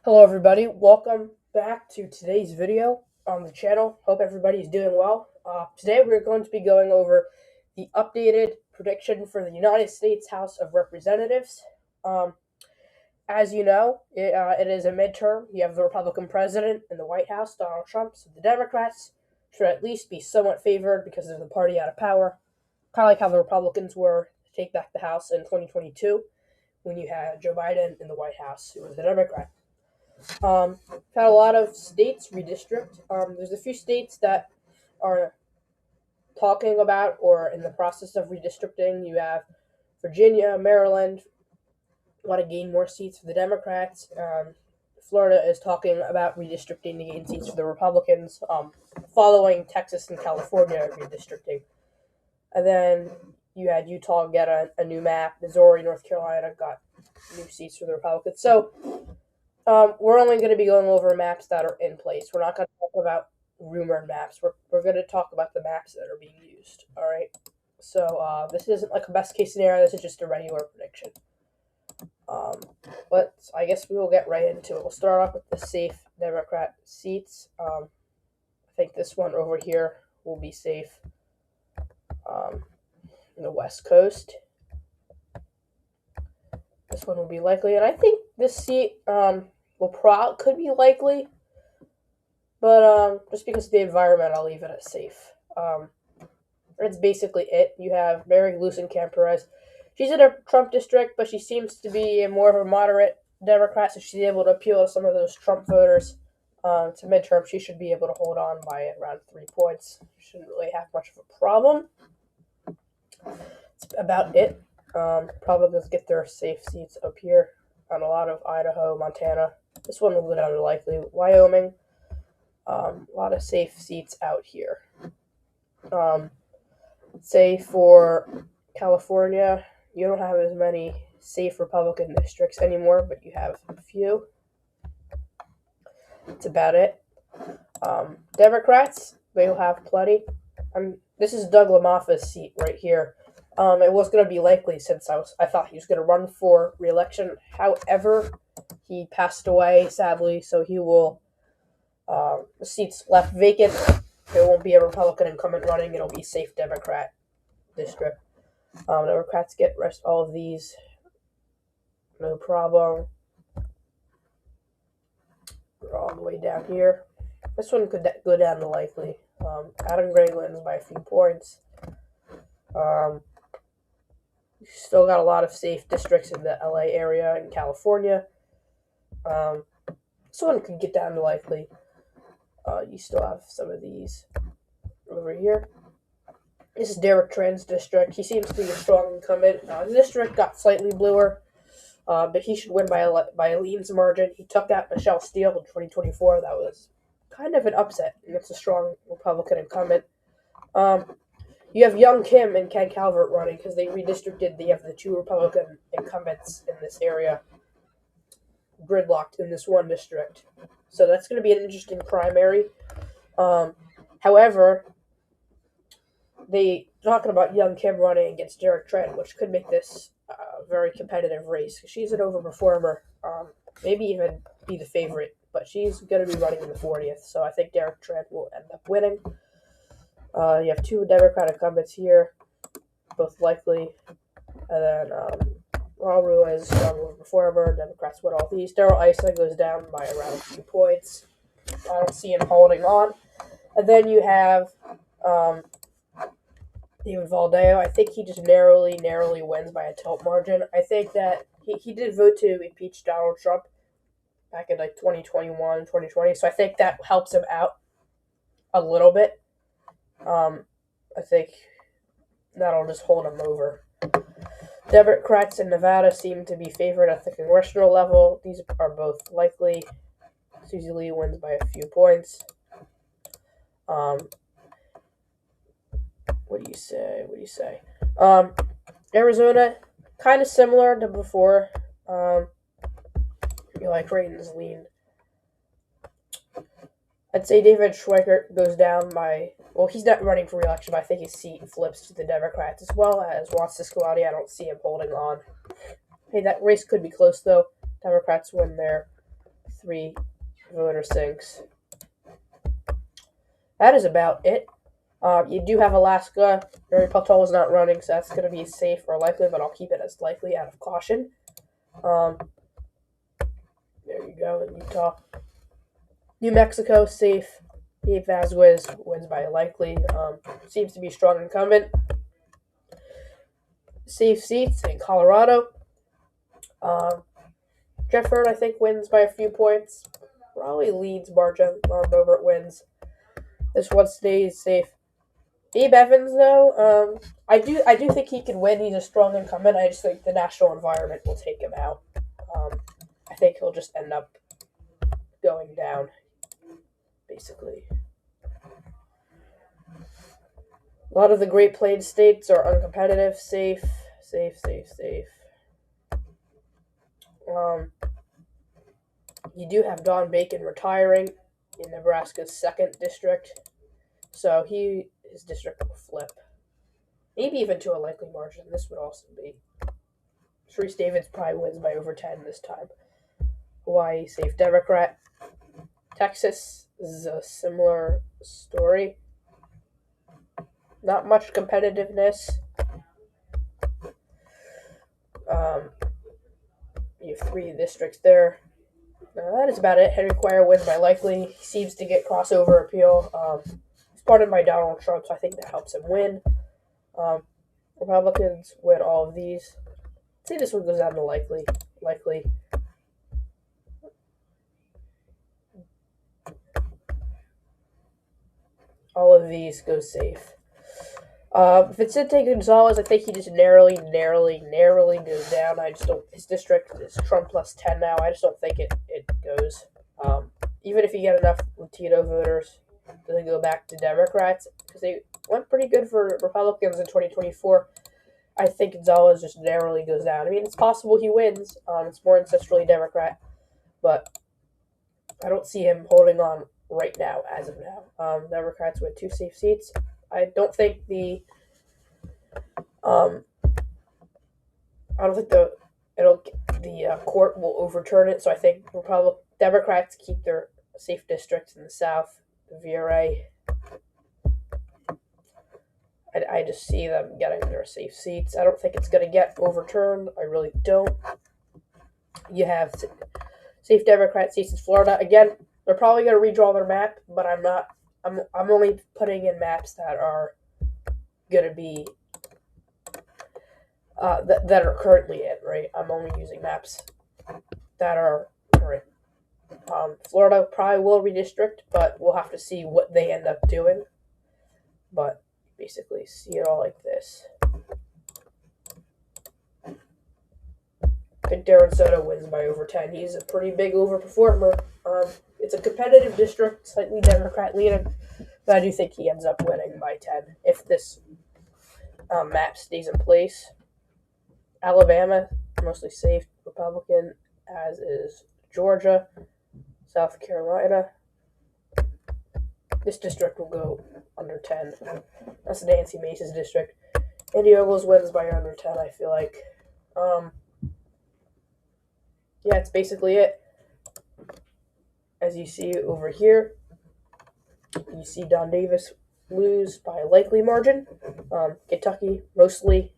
Hello everybody, welcome back to today's video on the channel. Hope everybody is doing well. Today we're going to be going over the updated prediction for the United States House of Representatives. As you know, it is a midterm. You have the Republican president in the White House, Donald Trump, so the Democrats should at least be somewhat favored because they're the party out of power. Kind of like how the Republicans were to take back the House in 2022 when you had Joe Biden in the White House, who was the Democrat. Had a lot of states redistrict. There's a few states that are talking about or in the process of redistricting. You have Virginia, Maryland want to gain more seats for the Democrats. Florida is talking about redistricting to gain seats for the Republicans, following Texas and California redistricting. And then you had Utah get a new map. Missouri, North Carolina got new seats for the Republicans. So we're only going to be going over maps that are in place. We're not going to talk about rumored maps. We're going to talk about the maps that are being used. All right. So this isn't like a best case scenario. This is just a regular prediction. But I guess we will get right into it. We'll start off with the safe Democrat seats. I think this one over here will be safe. In the West Coast. This one will be likely, and I think this seat could be likely, but just because of the environment, I'll leave it as safe. That's basically it. You have Mary Gluesenkamp-Perez. She's in a Trump district, but she seems to be more of a moderate Democrat, so she's able to appeal to some of those Trump voters. To midterm, she should be able to hold on by around 3 points. Shouldn't really have much of a problem. That's about it. Republicans get their safe seats up here on a lot of Idaho, Montana. This one will go down to likely Wyoming. A lot of safe seats out here. Say for California, you don't have as many safe Republican districts anymore, but you have a few. That's about it. Democrats, they will have plenty. This is Doug LaMoffa's seat right here. It was going to be likely since I thought he was going to run for re-election. However, he passed away, sadly, so he will, the seat's left vacant. There won't be a Republican incumbent running. It'll be a safe Democrat district. Democrats get rest all of these. No problem. We're all the way down here. This one could go down to likely. Adam Gray wins by a few points. Still got a lot of safe districts in the LA area and California. This one could get down to likely. You still have some of these over here. This is Derek Tran's district. He seems to be a strong incumbent. The district got slightly bluer, but he should win by a leans margin. He took out Michelle Steele in 2024. That was kind of an upset against a strong Republican incumbent. You have Young Kim and Ken Calvert running because they redistricted. They have the two Republican incumbents in this area gridlocked in this one district. So that's going to be an interesting primary. However, they talking about Young Kim running against Derek Trent, which could make this a very competitive race. She's an overperformer, maybe even be the favorite, but she's going to be running in the 40th. So I think Derek Trent will end up winning. You have two Democratic incumbents here, both likely. And then Ron Ruiz, strong performer. Democrats win all these. Darrell Issa goes down by around a few points. I don't see him holding on. And then you have David Valdeo. I think he just narrowly wins by a tilt margin. I think that he did vote to impeach Donald Trump back in like 2021, 2020. So I think that helps him out a little bit. I think that'll just hold him over. Democrats in Nevada seem to be favored at the congressional level. These are both likely. Susie Lee wins by a few points. What do you say? Arizona, kind of similar to before. Creighton's lean. I'd say David Schweikert goes down by, well, he's not running for re-election, but I think his seat flips to the Democrats, as well as Juan Ciscalati. I don't see him holding on. Hey, that race could be close, though. Democrats win their 3 voter sinks. That is about it. You do have Alaska. Mary Peltola is not running, so that's going to be safe or likely, but I'll keep it as likely out of caution. There you go, in Utah. New Mexico, safe. Dave Vasquez wins by likely. Seems to be a strong incumbent. Safe seats in Colorado. Jeff Hurd, I think, wins by a few points. Probably leads margin. Marv Bovert wins. This one stays safe. Abe Evans, though, I do think he can win. He's a strong incumbent. I just think the national environment will take him out. I think he'll just end up going down, basically. A lot of the Great Plains states are uncompetitive. Safe. You do have Don Bacon retiring in Nebraska's 2nd district, so his district will flip. Maybe even to a likely margin. This would also be. Sharice Davids probably wins by over 10 this time. Hawaii, safe Democrat. Texas is a similar story. Not much competitiveness. You have 3 districts there. That is about it. Henry Cuellar wins by likely. He seems to get crossover appeal. He's pardoned by Donald Trump, so I think that helps him win. Republicans win all of these. I'd say this one goes down to likely. All of these go safe. Vicente Gonzalez, I think he just narrowly goes down. I just don't. His district is Trump plus 10 now. I just don't think it goes. Even if you get enough Latino voters, does it go back to Democrats? Because they went pretty good for Republicans in 2024. I think Gonzalez just narrowly goes down. I mean, it's possible he wins. It's more ancestrally Democrat, but I don't see him holding on right now, as of now. Democrats with 2 safe seats. I don't think the court will overturn it. So I think Democrats keep their safe districts in the South. The VRA, I just see them getting their safe seats. I don't think it's going to get overturned. I really don't. You have safe Democrat seats in Florida. Again, they're probably going to redraw their map, but I'm not. I'm only putting in maps that are going to be that are currently in, right? I'm only using maps that are current. Florida probably will redistrict, but we'll have to see what they end up doing. But basically, see it all like this. I think Darren Soto wins by over 10. He's a pretty big overperformer. It's a competitive district, slightly Democrat leaning, but I do think he ends up winning by 10 if this map stays in place. Alabama, mostly safe Republican, as is Georgia. South Carolina. This district will go under 10. That's Nancy Mace's district. Indianapolis wins by under 10, I feel like. Yeah, it's basically it. As you see over here, you see Don Davis lose by a likely margin. Kentucky, mostly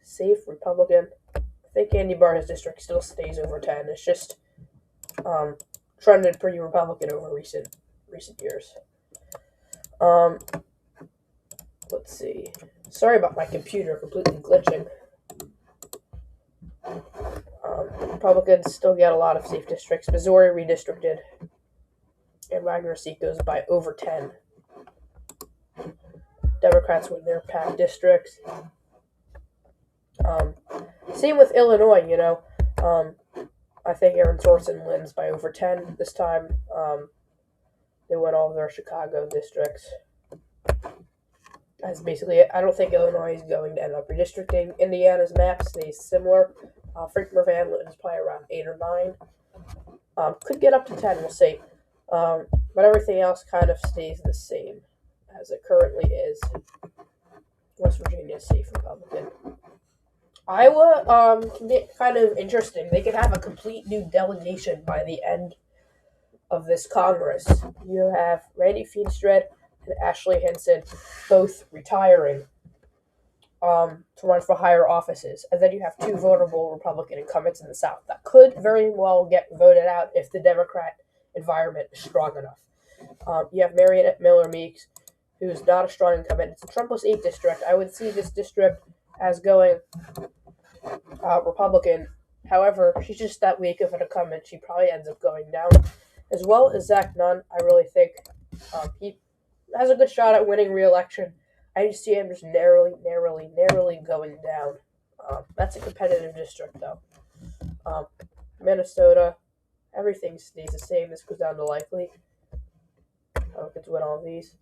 safe Republican. I think Andy Barr's district still stays over 10. It's just trended pretty Republican over recent years. Let's see. Sorry about my computer completely glitching. Republicans still get a lot of safe districts. Missouri redistricted. And Wagner seat goes by over 10. Democrats win their packed districts. Same with Illinois, you know. I think Aaron Sorsen wins by over 10 this time. They won all of their Chicago districts. That's basically it. I don't think Illinois is going to end up redistricting. Indiana's map stays similar. Frank Mervan is probably around 8 or 9. Could get up to 10, we'll see. But everything else kind of stays the same as it currently is. West Virginia is safe Republican. Iowa can get kind of interesting. They could have a complete new delegation by the end of this Congress. You have Randy Feenstred and Ashley Hinson both retiring to run for higher offices. And then you have two vulnerable Republican incumbents in the South that could very well get voted out if the Democrat environment is strong enough. You have Mariannette Miller Meeks, who's not a strong incumbent. It's a Trump-less 8 district. I would see this district as going Republican. However, she's just that weak of an incumbent. She probably ends up going down. As well as Zach Nunn, I really think he has a good shot at winning re-election. I just see him just narrowly going down. That's a competitive district, though. Minnesota, everything stays the same. This goes down to likely. Republicans win all of these.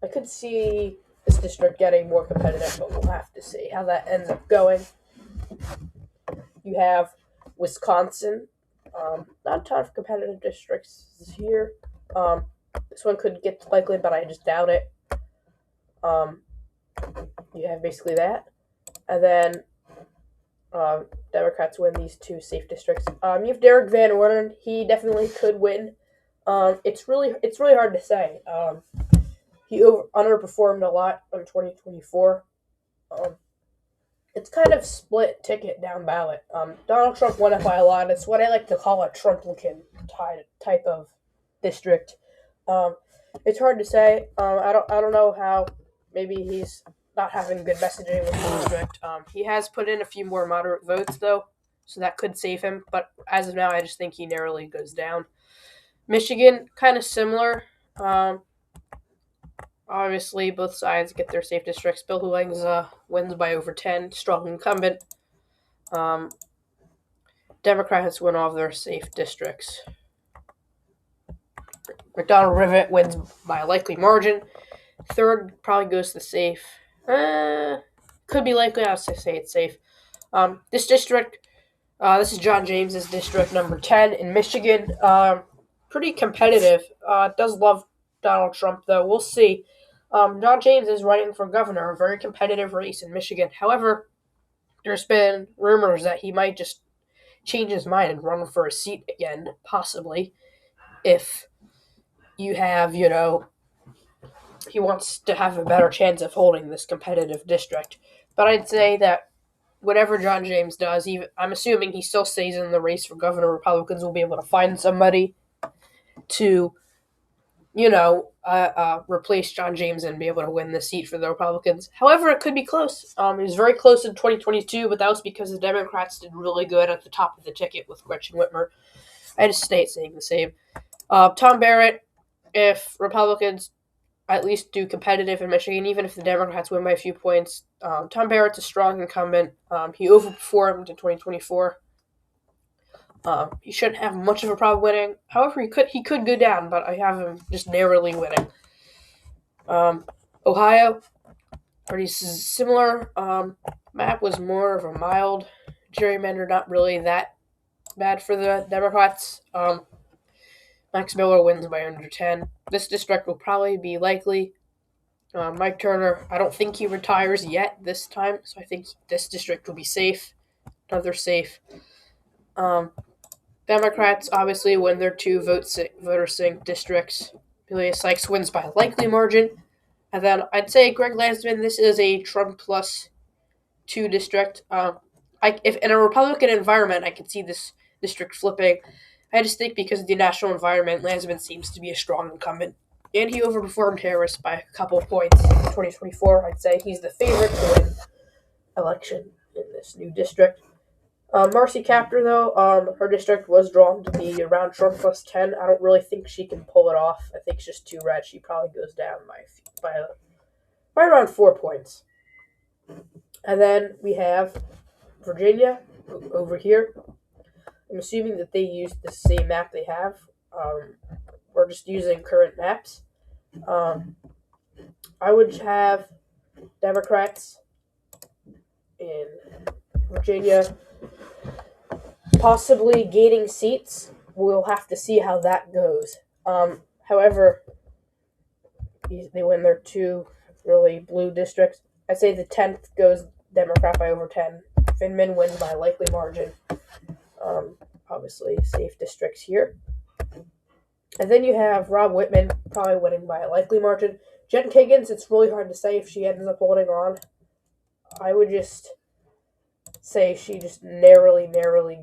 I could see this district getting more competitive, but we'll have to see how that ends up going. You have Wisconsin. Not a ton of competitive districts here. This one could get likely, but I just doubt it. You have basically that. And then Democrats win these two safe districts. You have Derek Van Ornen. He definitely could win. It's really hard to say. He underperformed a lot in 2024. It's kind of split ticket down ballot. Donald Trump won it by a lot. It's what I like to call a Trumplican type of district. It's hard to say. I don't know how. Maybe he's not having good messaging with the district. He has put in a few more moderate votes though, so that could save him. But as of now, I just think he narrowly goes down. Michigan, kind of similar. Obviously, both sides get their safe districts. Bill Hewings wins by over 10, strong incumbent. Democrats win all of their safe districts. McDonald Rivet wins by a likely margin. Third probably goes to safe. Could be likely. I'll say it's safe. This district, this is John James's district, number 10 in Michigan. Pretty competitive. Does love Donald Trump, though. We'll see. John James is running for governor, a very competitive race in Michigan. However, there's been rumors that he might just change his mind and run for a seat again, possibly, if you have, he wants to have a better chance of holding this competitive district. But I'd say that whatever John James does, I'm assuming he still stays in the race for governor. Republicans will be able to find somebody to replace John James and be able to win the seat for the Republicans. However, it could be close. It was very close in 2022, but that was because the Democrats did really good at the top of the ticket with Gretchen Whitmer. I just stay saying the same. Tom Barrett, if Republicans at least do competitive in Michigan, even if the Democrats win by a few points, Tom Barrett's a strong incumbent. He overperformed in 2024. He shouldn't have much of a problem winning. However, he could go down, but I have him just narrowly winning. Ohio, pretty similar. Map was more of a mild gerrymander, not really that bad for the Democrats. Max Miller wins by under 10. This district will probably be likely. Mike Turner, I don't think he retires yet this time, so I think this district will be safe. Another safe. Democrats obviously win their two voter sync districts. Julia Sykes wins by a likely margin. And then I'd say Greg Landsman, this is a Trump plus 2 district. If in a Republican environment, I could see this district flipping. I just think because of the national environment, Landsman seems to be a strong incumbent. And he overperformed Harris by a couple of points in 2024. I'd say he's the favorite to win election in this new district. Marcy Kaptur, though, her district was drawn to be around Trump plus 10. I don't really think she can pull it off. I think it's just too red. She probably goes down by around 4 points. And then we have Virginia over here. I'm assuming that they used the same map they have. We're just using current maps. I would have Democrats in Virginia possibly gaining seats. We'll have to see how that goes. However, they win their two really blue districts. I'd say the 10th goes Democrat by over 10. Finman wins by a likely margin. Obviously, safe districts here. And then you have Rob Whitman probably winning by a likely margin. Jen Kiggins, it's really hard to say if she ends up holding on. I would just say she just narrowly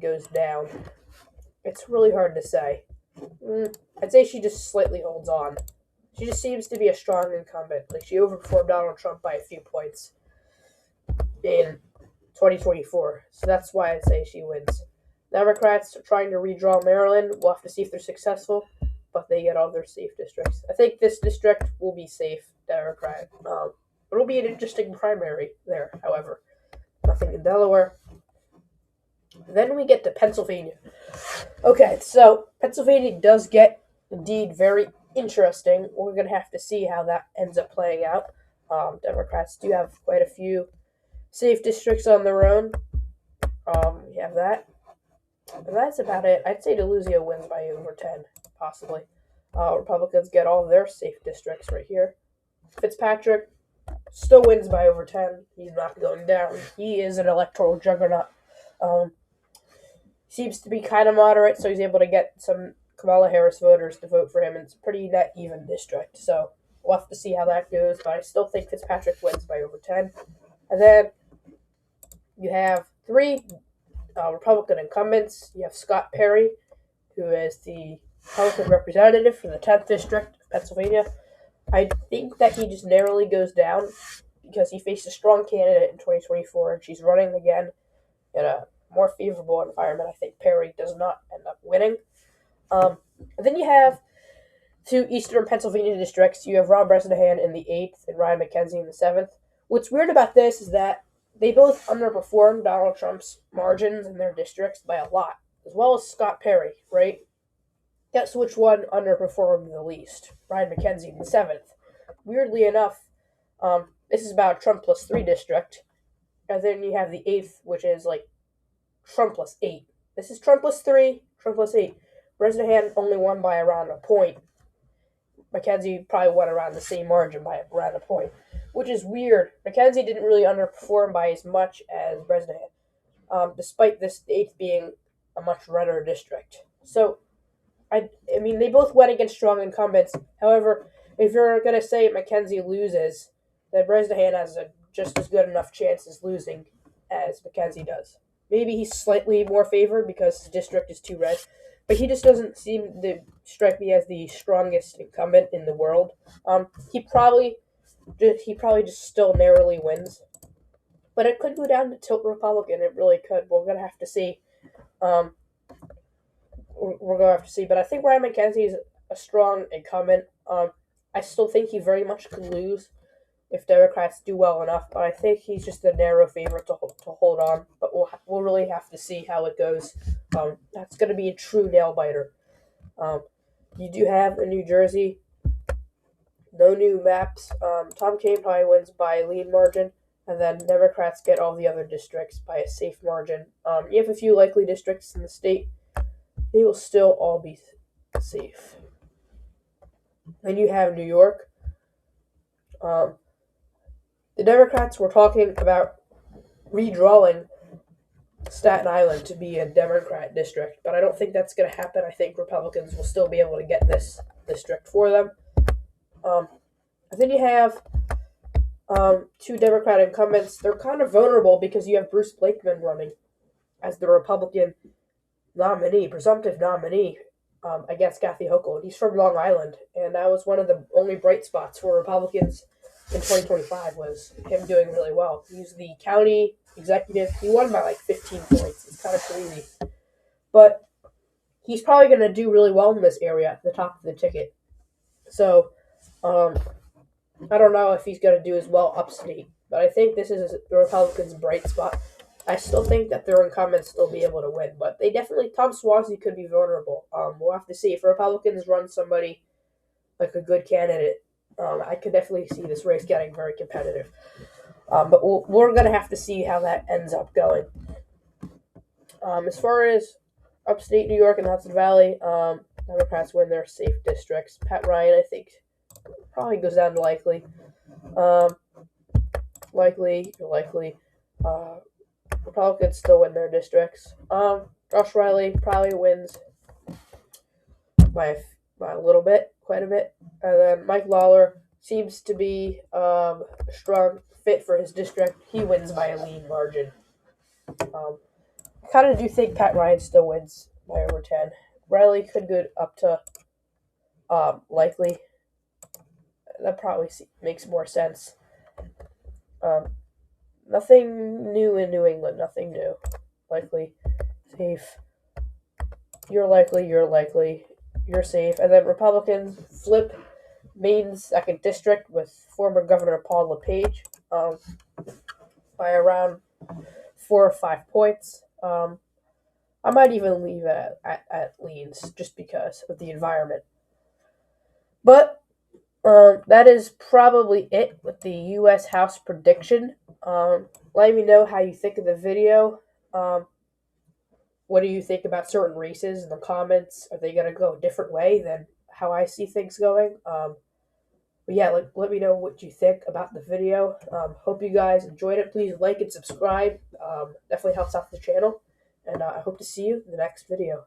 goes down. It's really hard to say. I'd say she just slightly holds on. She just seems to be a strong incumbent. Like, she overperformed Donald Trump by a few points in 2024. So that's why I'd say she wins. Democrats are trying to redraw Maryland. We'll have to see if they're successful, but they get all their safe districts. I think this district will be safe Democrat. It'll be an interesting primary there, however. Nothing in Delaware. Then we get to Pennsylvania. Okay, so Pennsylvania does get indeed very interesting. We're going to have to see how that ends up playing out. Democrats do have quite a few safe districts on their own. We have that. And that's about it. I'd say Deluzio wins by over 10, possibly. Republicans get all their safe districts right here. Fitzpatrick still wins by over 10. He's not going down. He is an electoral juggernaut. Seems to be kind of moderate, so he's able to get some Kamala Harris voters to vote for him. It's a pretty net even district, so we'll have to see how that goes, but I still think Fitzpatrick wins by over 10. And then you have three Republican incumbents. You have Scott Perry, who is the Republican representative for the 10th District of Pennsylvania. I think that he just narrowly goes down because he faced a strong candidate in 2024, and she's running again in a more favorable environment. I think Perry does not end up winning. And then you have two Eastern Pennsylvania districts. You have Ron Bresnahan in the 8th and Ryan McKenzie in the 7th. What's weird about this is that they both underperformed Donald Trump's margins in their districts by a lot, as well as Scott Perry, right? Guess which one underperformed the least? Ryan McKenzie in the 7th. Weirdly enough, this is about a Trump plus 3 district. And then you have the 8th, which is like Trump plus 8. This is Trump plus 3, Trump plus 8. Bresnahan only won by around a point. McKenzie probably won around the same margin by around a point, which is weird. McKenzie didn't really underperform by as much as Bresnahan, despite this 8th being a much redder district. So, I mean, they both went against strong incumbents. However, if you're going to say McKenzie loses, then Bresnahan has a just as good enough chance as losing as McKenzie does. Maybe he's slightly more favored because his district is too red, but he just doesn't seem to strike me as the strongest incumbent in the world. He probably just still narrowly wins, but it could go down to tilt Republican. It really could. We're gonna have to see. We're gonna have to see. But I think Ryan McKenzie is a strong incumbent. I still think he very much could lose if Democrats do well enough, but I think he's just a narrow favorite to hold on. But we'll really have to see how it goes. That's going to be a true nail biter. You do have in New Jersey, no new maps. Tom Kean probably wins by a lead margin, and then Democrats get all the other districts by a safe margin. You have a few likely districts in the state. They will still all be safe. Then you have New York. The Democrats were talking about redrawing Staten Island to be a Democrat district, but I don't think that's going to happen. I think Republicans will still be able to get this district for them. And then you have two Democrat incumbents. They're kind of vulnerable because you have Bruce Blakeman running as the Republican nominee, presumptive nominee, against Kathy Hochul. He's from Long Island, and that was one of the only bright spots for Republicans in 2025 was him doing really well. He's the county executive. He won by like 15 points. It's kind of crazy. But he's probably going to do really well in this area at the top of the ticket. So, I don't know if he's going to do as well upstate. But I think this is the Republicans' bright spot. I still think that their incumbents will be able to win. But they definitely, Tom Suozzi could be vulnerable. We'll have to see. If Republicans run somebody like a good candidate, I could definitely see this race getting very competitive. But we're going to have to see how that ends up going. As far as upstate New York and the Hudson Valley, Democrats win their safe districts. Pat Ryan, I think, probably goes down to likely. Likely. Republicans still win their districts. Josh Riley probably wins by by a little bit, quite a bit. And then Mike Lawler seems to be a strong fit for his district. He wins by a lean margin. I kind of do think Pat Ryan still wins by over 10. Riley could go up to likely. That probably makes more sense. Nothing new in New England. Nothing new. Likely. Safe. You're likely. You're likely. You're safe. And then Republicans flip Maine's second district with former Governor Paul LePage by around 4 or 5 points. I might even leave it at leans just because of the environment. But that is probably it with the U.S. House prediction. Let me know how you think of the video. What do you think about certain races in the comments? Are they going to go a different way than how I see things going? But yeah, let me know what you think about the video. Hope you guys enjoyed it. Please like and subscribe. Definitely helps out the channel. And I hope to see you in the next video.